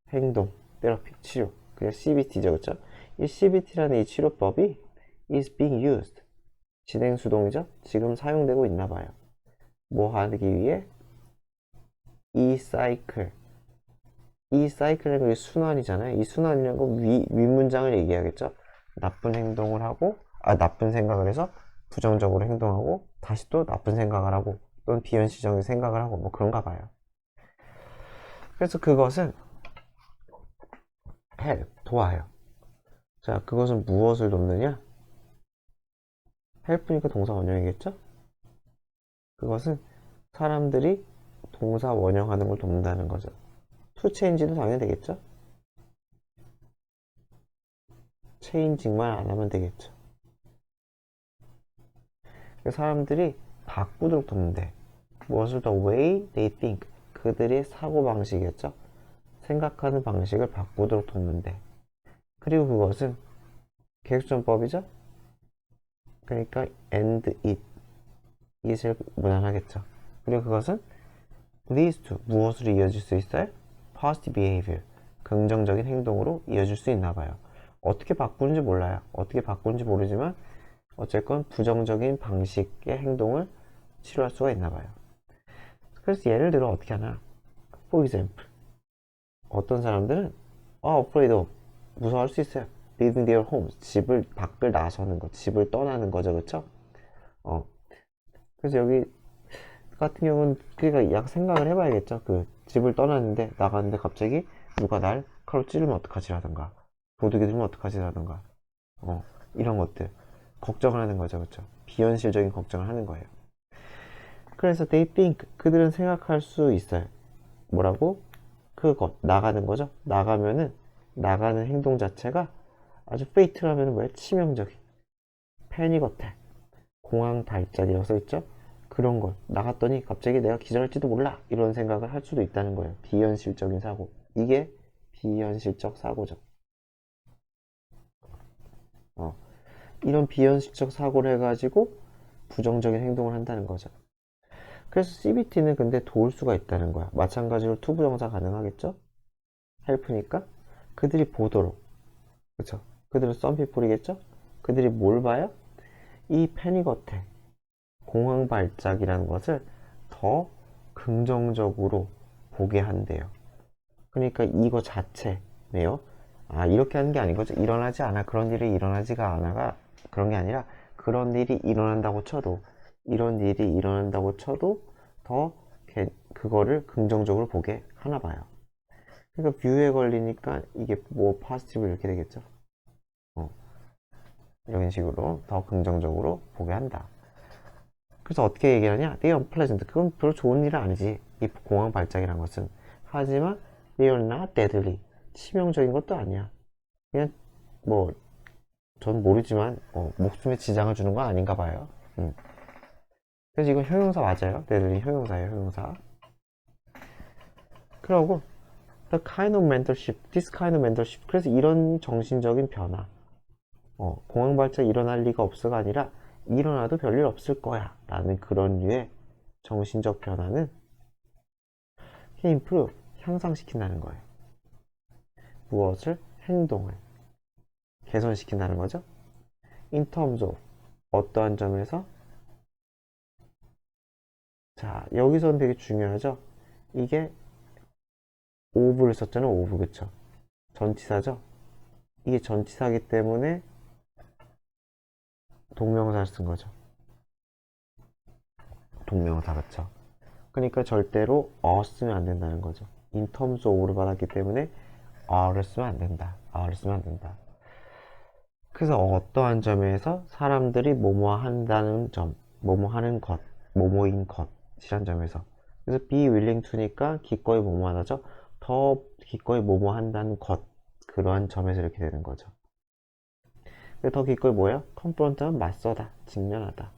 행동, therapy, 치료. 그냥 CBT죠. 그쵸? 이 CBT라는 이 치료법이 is being used, 진행 수동이죠. 지금 사용되고 있나 봐요. 뭐 하기 위해? E-cycle. E-cycle은 그 순환이잖아요. 이 순환이라는 거 윗문장을 얘기하겠죠. 나쁜 행동을 하고, 나쁜 생각을 해서 부정적으로 행동하고, 다시 또 나쁜 생각을 하고, 또는 비현실적인 생각을 하고, 뭐 그런가 봐요. 그래서 그것은 help, 도와요. 자, 그것은 무엇을 돕느냐? help니까 동사 원형이겠죠? 그것은 사람들이 동사 원형하는 걸 돕는다는 거죠. to change도 당연히 되겠죠? changing만 안 하면 되겠죠. 사람들이 바꾸도록 돕는데 무엇을 the way they think 그들의 사고방식이었죠. 생각하는 방식을 바꾸도록 돕는데 그리고 그것은 계획수정법이죠. 그러니까 and it을 무난하겠죠. 그리고 그것은 leads to 무엇으로 이어질 수 있어요? positive behavior 긍정적인 행동으로 이어질 수 있나 봐요. 어떻게 바꾸는지 몰라요. 어떻게 바꾸는지 모르지만 어쨌건 부정적인 방식의 행동을 치료할 수가 있나 봐요. 그래서 예를 들어 어떻게 하나? For example 어떤 사람들은 afraid of 무서워할 수 있어요. leaving their homes 집을 밖을 나서는 것, 집을 떠나는 거죠, 그렇죠? 그래서 여기 같은 경우는 그러니까 약 생각을 해봐야겠죠. 그 집을 떠났는데 나갔는데 갑자기 누가 날 칼로 찌르면 어떡하지라던가 도둑이 들면 어떡하지라던가 이런 것들 걱정을 하는 거죠, 그렇죠? 비현실적인 걱정을 하는 거예요. 그래서 they think 그들은 생각할 수 있어요. 뭐라고? 그것 나가는 거죠. 나가면은 나가는 행동 자체가 아주 페이트라면 뭐야? 치명적인 패닉 어택 공황 발작이라고 써있죠. 그런 걸 나갔더니 갑자기 내가 기절할지도 몰라 이런 생각을 할 수도 있다는 거예요. 비현실적인 사고 이게 비현실적 사고죠. 이런 비현실적 사고를 해가지고 부정적인 행동을 한다는 거죠. 그래서 CBT는 근데 도울 수가 있다는 거야. 마찬가지로 투부정사 가능하겠죠? 헬프니까 그들이 보도록 그쵸? 그들은 썬피플이겠죠? 그들이 뭘 봐요? 이 패닉 어택 공황 발작이라는 것을 더 긍정적으로 보게 한대요. 그러니까 이거 자체네요. 이렇게 하는 게 아닌 거죠. 일어나지 않아. 그런 일이 일어나지가 않아가 그런 게 아니라 그런 일이 일어난다고 쳐도 이런 일이 일어난다고 쳐도 더 그거를 긍정적으로 보게 하나 봐요. 그러니까 뷰에 걸리니까 이게 뭐 파지티브 이렇게 되겠죠. 이런 식으로 더 긍정적으로 보게 한다. 그래서 어떻게 얘기하냐? They are unpleasant. 그건 별로 좋은 일은 아니지. 이 공황 발작이란 것은. 하지만 they are not deadly. 치명적인 것도 아니야. 그냥 뭐 전 모르지만 목숨에 지장을 주는 건 아닌가 봐요. 그래서 이건 형용사 맞아요. deadly 형용사예요. 형용사. 그러고 the kind of mentorship, this kind of mentorship. 그래서 이런 정신적인 변화. 공황 발작 일어날 리가 없어가 아니라 일어나도 별일 없을 거야 라는 그런 류의 정신적 변화는 improve 향상시킨다는 거예요. 무엇을? 행동을 개선시킨다는 거죠. in terms of 어떠한 점에서 자 여기서는 되게 중요하죠. 이게 of를 썼잖아요. of 그쵸? 전치사죠. 이게 전치사기 때문에 동명사를 쓴 거죠. 동명사 그쵸? 그러니까 절대로 쓰면 안 된다는 거죠. in terms of를 받았기 때문에 를 쓰면 안 된다. 를 쓰면 안 된다. 그래서 어떠한 점에서 사람들이 뭐뭐 한다는 점, 뭐뭐 하는 것, 뭐뭐인 것이란 점에서 그래서 be willing to니까 기꺼이 뭐뭐 하다죠. 더 기꺼이 뭐뭐 한다는 것 그러한 점에서 이렇게 되는 거죠. 더 기꺼이 뭐예요? confront하면 맞서다, 직면하다.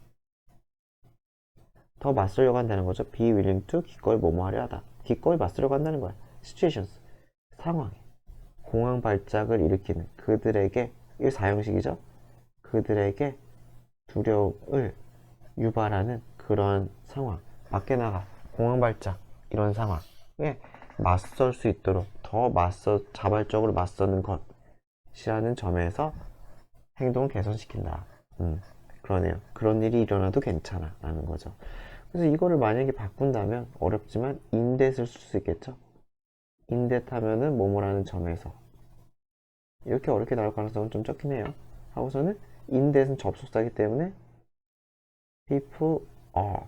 더 맞서려고 한다는 거죠. be willing to 기꺼이 뭐뭐 하려 하다. 기꺼이 맞서려고 한다는 거야. situations 상황 공황 발작을 일으키는 그들에게 이 사형식이죠. 그들에게 두려움을 유발하는 그런 상황 밖에 나가 공황 발작 이런 상황에 맞설 수 있도록 더 자발적으로 맞서는 것이라는 점에서 행동을 개선시킨다. 그러네요. 그런 일이 일어나도 괜찮아 라는 거죠. 그래서 이거를 만약에 바꾼다면 어렵지만 인댓을 쓸 수 있겠죠. 인댓 하면은 뭐뭐라는 점에서 이렇게 어렵게 나올 가능성은 좀 적긴 해요. 하고서는 인댓은 접속사이기 때문에 people are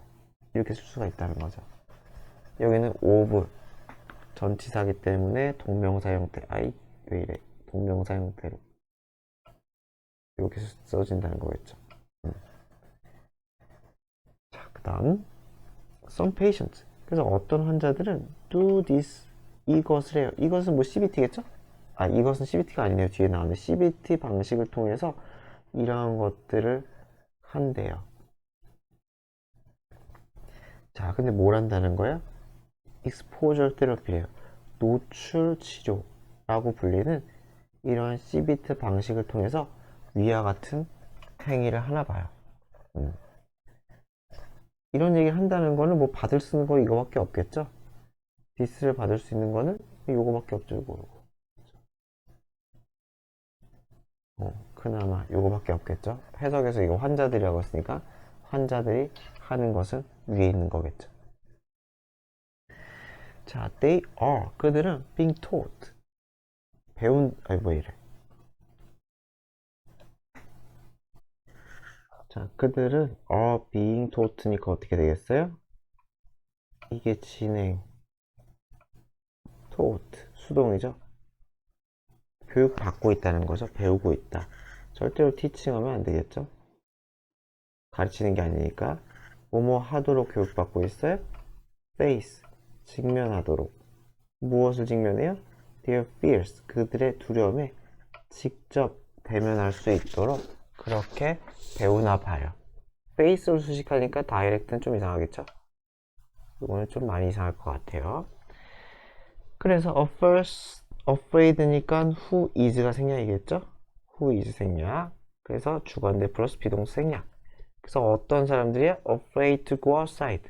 이렇게 쓸 수가 있다는 거죠. 여기는 of 전치사기 때문에 동명사 형태 왜 이래 동명사 형태로 이렇게 써진다는 거겠죠. 자, 그 다음 some patients 그래서 어떤 환자들은 do this 이것을 해요. 이것은 뭐 CBT겠죠? 이것은 CBT가 아니네요. 뒤에 나오는 CBT 방식을 통해서 이러한 것들을 한대요. 자, 근데 뭘 한다는 거야? exposure therapy래요. 노출 치료라고 불리는 이러한 CBT 방식을 통해서 위와 같은 행위를 하나 봐요. 이런 얘기를 한다는 거는 뭐 받을 수 있는 거 이거밖에 없겠죠? 디스를 받을 수 있는 거는 요거밖에 없죠. 요거. 그나마 요거밖에 없겠죠? 해석에서 이거 환자들이라고 했으니까 환자들이 하는 것은 위에 있는 거겠죠. 자, they are 그들은 being taught 뭐 이래. 자, 그들은 are being taught니까 어떻게 되겠어요? 이게 진행 taught 수동이죠. 교육 받고 있다는 거죠. 배우고 있다. 절대로 teaching 하면 안 되겠죠. 가르치는 게 아니니까 뭐뭐 하도록 교육받고 있어요. face 직면하도록 무엇을 직면해요? their fears 그들의 두려움에 직접 대면할 수 있도록 그렇게 배우나 봐요. face를 수식하니까 direct는 좀 이상하겠죠? 이거는 좀 많이 이상할 것 같아요. 그래서 afraid니까 who is가 생략이겠죠? who is 생략. 그래서 주관대 플러스 비동사 생략. 그래서 어떤 사람들이야? afraid to go outside.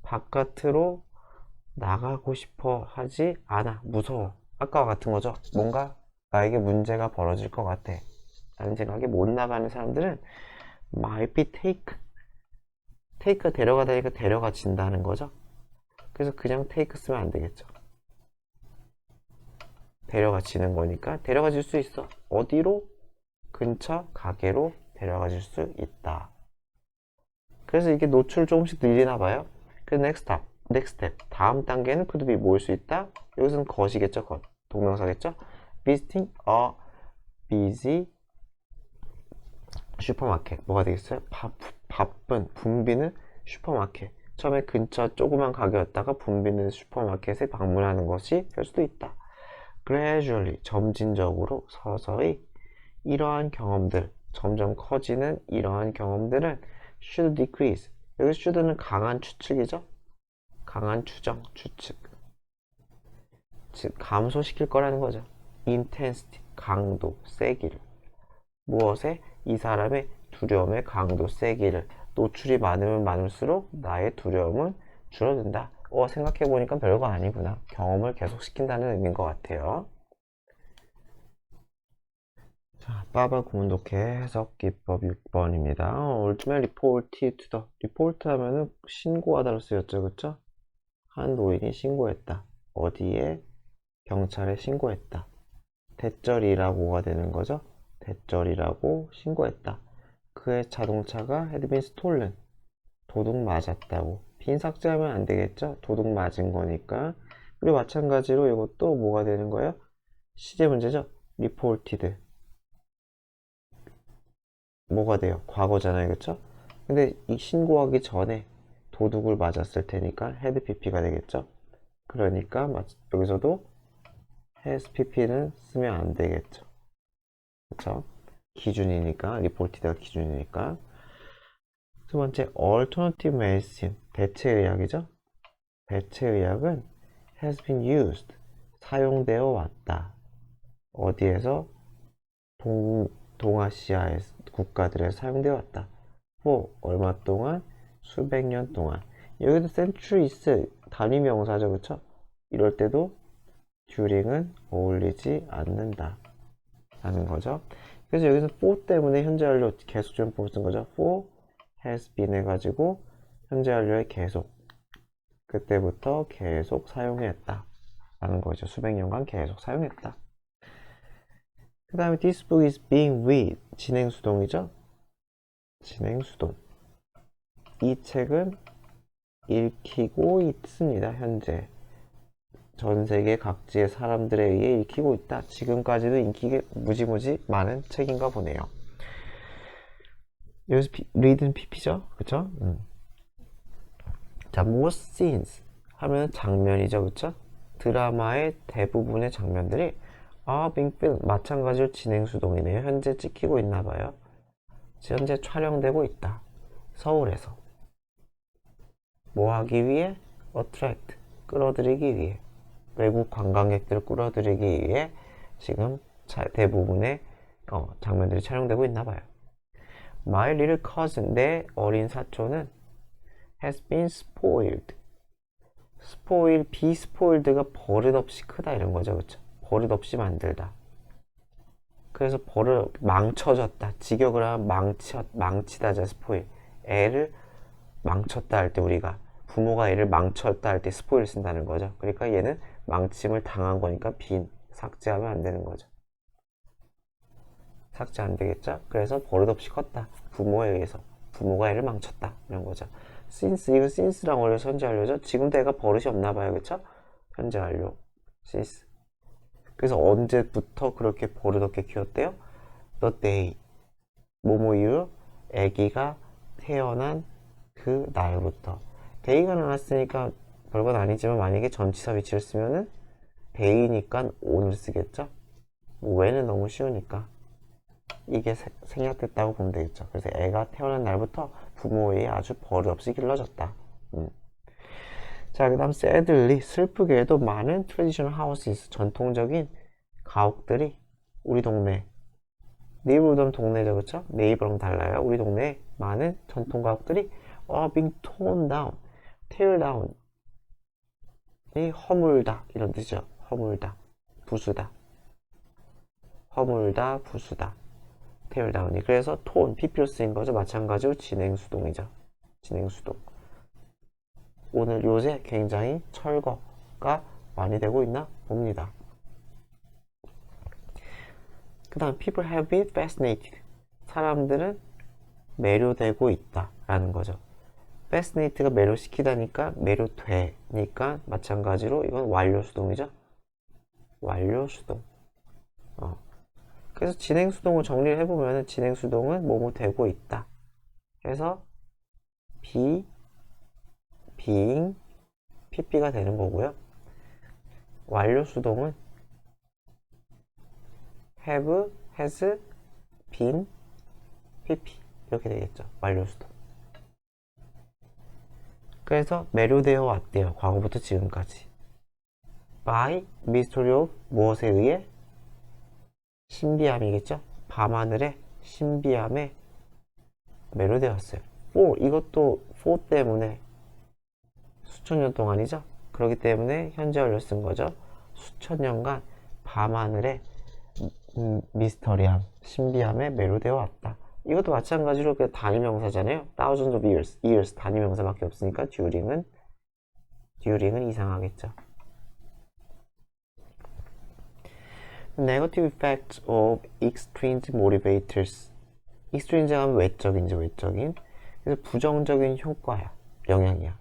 바깥으로 나가고 싶어 하지 않아. 무서워. 아까와 같은 거죠. 뭔가 나에게 문제가 벌어질 것 같아 라는 생각에 못 나가는 사람들은 might be take가 데려가다니까 데려가진다는 거죠. 그래서 그냥 take 쓰면 안 되겠죠. 데려가지는 거니까 데려가질 수 있어. 어디로? 근처 가게로 데려가질 수 있다. 그래서 이게 노출을 조금씩 늘리나 봐요. 그 next step 다음 단계는 could be 뭐일 수 있다? 여기서는 것이겠죠. 것 동명사겠죠. visiting a busy 슈퍼마켓 뭐가 되겠어요? 바쁜 붐비는 슈퍼마켓. 처음에 근처 조그만 가게였다가 붐비는 슈퍼마켓에 방문하는 것이 될 수도 있다. gradually 점진적으로 서서히 이러한 경험들 점점 커지는 이러한 경험들은 should decrease. 여기 should는 강한 추측이죠. 강한 추정, 추측. 즉 감소시킬 거라는 거죠. intensity 강도, 세기를. 무엇에? 이 사람의 두려움의 강도, 세기를. 노출이 많으면 많을수록 나의 두려움은 줄어든다. 생각해보니까 별거 아니구나. 경험을 계속시킨다는 의미인 것 같아요. 자, 빠바 구문독해 해석 기법 6번입니다. ultimate report to the report 하면은 신고하다로 쓰였죠, 그쵸? 한 노인이 신고했다. 어디에? 경찰에 신고했다. 대절이라고가 되는 거죠. 대절이라고 신고했다. 그의 자동차가 had been stolen. 도둑 맞았다고. 빈 삭제하면 안 되겠죠? 도둑 맞은 거니까. 그리고 마찬가지로 이것도 뭐가 되는 거예요? 시제 문제죠? reported. 뭐가 돼요? 과거잖아요, 그쵸? 근데 이 신고하기 전에 도둑을 맞았을 테니까 had pp가 되겠죠? 그러니까 여기서도 has pp는 쓰면 안 되겠죠. 그쵸? 기준이니까, reported가 기준이니까. 두 번째, alternative medicine, 대체의학이죠? 대체의학은 has been used, 사용되어 왔다. 어디에서? 동아시아의 국가들에서 사용되어 왔다. for, 얼마 동안? 수백 년 동안. 여기도 centuries, 단위 명사죠, 그쵸? 이럴 때도 during은 어울리지 않는다. 라는 거죠. 그래서 여기서 for 때문에 현재 완료 계속 전법을 쓴 거죠. for has been 해가지고 현재 완료의 계속. 그때부터 계속 사용했다. 라는 거죠. 수백 년간 계속 사용했다. 그 다음에 this book is being read. 진행수동이죠. 진행수동. 이 책은 읽히고 있습니다. 현재. 전 세계 각지의 사람들에 의해 읽히고 있다. 지금까지도 인기가 무지무지 많은 책인가 보네요. 여기서 read는 pp죠? 그쵸? 자, most scenes 하면 장면이죠. 그쵸? 드라마의 대부분의 장면들이 being filmed. 마찬가지로 진행수동이네요. 현재 찍히고 있나봐요. 현재 촬영되고 있다. 서울에서. 뭐 하기 위해? attract. 끌어들이기 위해. 외국 관광객들을 끌어들이기 위해 지금 대부분의 장면들이 촬영되고 있나봐요. My little cousin, 내 어린 사촌은 has been spoiled. be spoiled가 버릇없이 크다 이런 거죠, 그쵸? 버릇없이 만들다. 그래서 망쳐졌다. 직역을 하면 망치다자 spoil. 애를 망쳤다 할 때 우리가 부모가 애를 망쳤다 할 때 spoil 쓴다는 거죠. 그러니까 얘는 망침을 당한 거니까 삭제하면 안 되는 거죠. 삭제 안 되겠죠? 그래서 버릇없이 컸다. 부모에 의해서. 부모가 애를 망쳤다. 이런 거죠. since, 이거 since랑 원래서 현재 완료죠? 지금도 애가 버릇이 없나 봐요. 그쵸? 현재 완료. since. 그래서 언제부터 그렇게 버릇없게 키웠대요? the day. 뭐뭐유 애기가 태어난 그 날부터. day가 나왔으니까 별건 아니지만 만약에 전치사 위치를 쓰면은 day니까 on을 쓰겠죠? when은 너무 쉬우니까. 이게 생략됐다고 보면 되겠죠. 그래서 애가 태어난 날부터 부모의 아주 버릇없이 길러졌다. 자, 그 다음 sadly, 슬프게도 많은 traditional houses, 전통적인 가옥들이 우리 동네, 네이버던 동네죠, 그쵸? 네이버랑 달라요. 우리 동네에 많은 전통 가옥들이 being torn down, tear down, 이 허물다 이런 뜻이죠. 허물다, 부수다, 허물다, 부수다. tear down이. 그래서 torn, PP로 쓰인 거죠. 마찬가지로 진행수동이죠. 진행수동. 오늘 요새 굉장히 철거가 많이 되고 있나 봅니다. 그 다음 people have been fascinated. 사람들은 매료되고 있다 라는 거죠. fascinate가 매료시키다니까 매료되니까 마찬가지로 이건 완료수동이죠. 완료수동. 그래서 진행수동을 정리를 해보면 진행수동은 뭐뭐 되고 있다. 그래서 being, pp가 되는 거고요. 완료수동은 have, has, been, pp 이렇게 되겠죠. 완료수동. 그래서 매료되어 왔대요. 과거부터 지금까지. by mystery of 무엇에 의해? 신비함이겠죠. 밤하늘의 신비함에 매료되었어요. for 이것도 for 때문에 수천 년 동안이죠. 그렇기 때문에 현재 완료 쓴 거죠. 수천 년간 밤하늘의 미스터리함, 신비함에 매료되어 왔다. 이것도 마찬가지로 그 단위명사잖아요. thousands of years 단위명사밖에 없으니까 during은 이상하겠죠. Negative effects of extrinsic motivators. extrinsic 하면 외적인. 그래서 부정적인 효과야, 영향이야.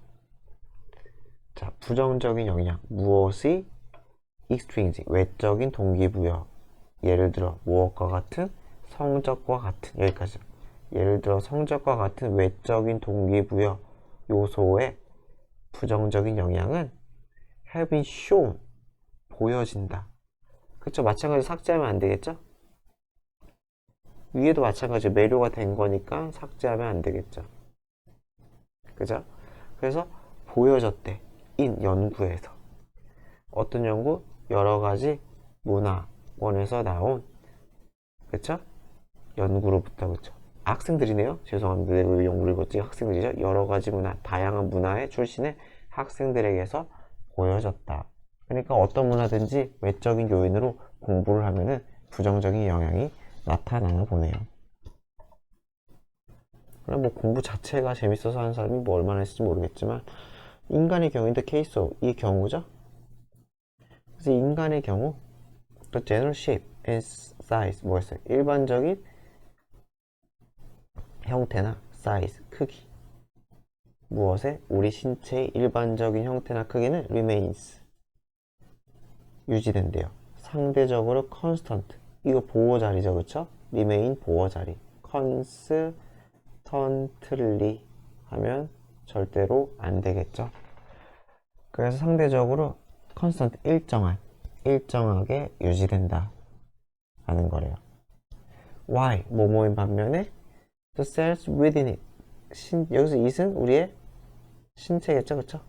자, 부정적인 영향. 무엇이 extrinsic, 외적인 동기부여. 예를 들어 무엇과 같은? 성적과 같은. 여기까지. 예를 들어 성적과 같은 외적인 동기부여 요소의 부정적인 영향은 have been shown, 보여진다. 그쵸? 마찬가지로 삭제하면 안 되겠죠? 위에도 마찬가지로 매료가 된 거니까 삭제하면 안 되겠죠? 그죠? 그래서 보여졌대. 연구에서. 어떤 연구? 여러 가지 문화원에서 나온, 그쵸? 연구로부터, 그쵸? 학생들이네요? 죄송합니다. 왜 연구를 읽었지? 학생들이죠? 여러 가지 문화, 다양한 문화의 출신의 학생들에게서 보여졌다. 그러니까 어떤 문화든지 외적인 요인으로 공부를 하면은 부정적인 영향이 나타나나 보네요. 그럼 뭐 공부 자체가 재밌어서 하는 사람이 뭐 얼마나 있을지 모르겠지만 인간의 경우인데 케이스 이 경우죠. 그래서 인간의 경우 the general shape and size 뭐였어요? 일반적인 형태나 size 크기. 무엇에? 우리 신체의 일반적인 형태나 크기는 remains 유지된대요. 상대적으로 constant 이거 보호자리죠, 그쵸? remain 보호자리. constantly 하면 절대로 안 되겠죠. 그래서 상대적으로 constant 일정한 일정하게 유지된다 라는 거래요. Why? 뭐뭐인 반면에 the cells within it. 여기서 it은 우리의 신체겠죠, 그쵸?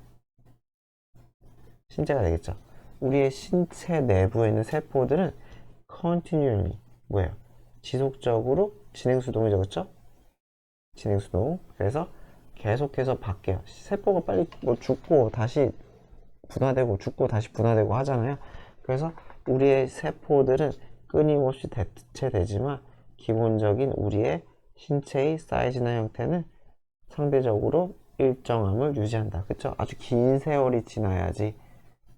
신체가 되겠죠. 우리의 신체 내부에 있는 세포들은 continually 뭐예요? 지속적으로 진행수동이죠, 그쵸? 진행수동. 그래서 계속해서 바뀌어요. 세포가 빨리 뭐 죽고 다시 분화되고 죽고 다시 분화되고 하잖아요. 그래서 우리의 세포들은 끊임없이 대체되지만 기본적인 우리의 신체의 사이즈나 형태는 상대적으로 일정함을 유지한다. 그쵸? 아주 긴 세월이 지나야지,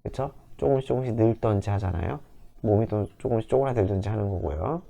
그쵸? 조금씩 늙던지 하잖아요. 몸이 또 조금씩 쪼그라들든지 하는 거고요.